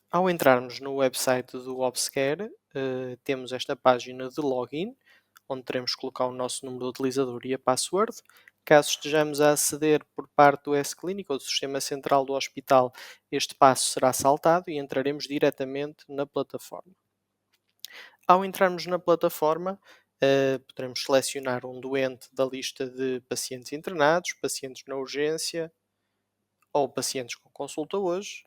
Ao entrarmos no website do Obscare, temos esta página de login, onde teremos que colocar o nosso número de utilizador e a password. Caso estejamos a aceder por parte do S-Clinic ou do sistema central do hospital, este passo será saltado e entraremos diretamente na plataforma. Ao entrarmos na plataforma, poderemos selecionar um doente da lista de pacientes internados, pacientes na urgência ou pacientes com consulta hoje.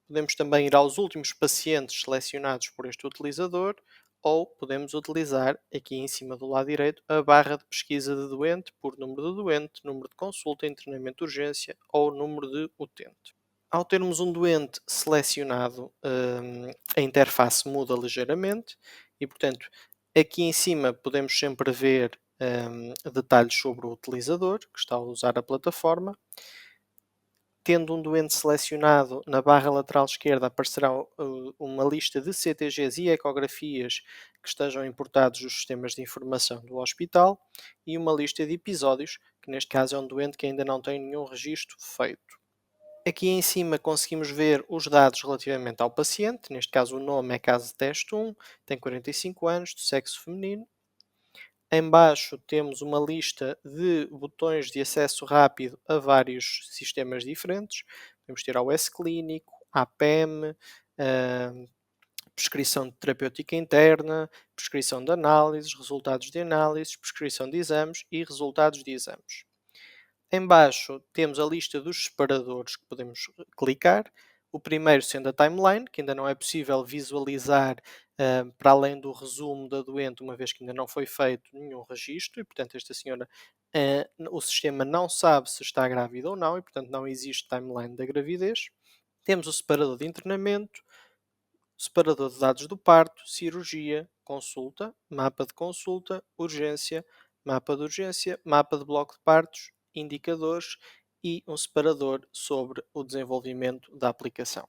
Podemos também ir aos últimos pacientes selecionados por este utilizador ou podemos utilizar aqui em cima do lado direito a barra de pesquisa de doente por número de doente, número de consulta, internamento de urgência ou número de utente. Ao termos um doente selecionado, a interface muda ligeiramente e, portanto, aqui em cima podemos sempre ver detalhes sobre o utilizador que está a usar a plataforma. Tendo um doente selecionado, na barra lateral esquerda aparecerá uma lista de CTGs e ecografias que estejam importados dos sistemas de informação do hospital e uma lista de episódios, que neste caso é um doente que ainda não tem nenhum registro feito. Aqui em cima conseguimos ver os dados relativamente ao paciente, neste caso o nome é caso de teste 1, tem 45 anos, de sexo feminino. Em baixo temos uma lista de botões de acesso rápido a vários sistemas diferentes. Podemos ter ao S-Clínico, à PEM, prescrição de terapêutica interna, prescrição de análises, resultados de análises, prescrição de exames e resultados de exames. Em baixo temos a lista dos separadores que podemos clicar. O primeiro sendo a timeline, que ainda não é possível visualizar para além do resumo da doente, uma vez que ainda não foi feito nenhum registro, e portanto esta senhora, o sistema não sabe se está grávida ou não, e portanto não existe timeline da gravidez. Temos o separador de internamento, separador de dados do parto, cirurgia, consulta, mapa de consulta, urgência, mapa de urgência, mapa de bloco de partos, indicadores e um separador sobre o desenvolvimento da aplicação.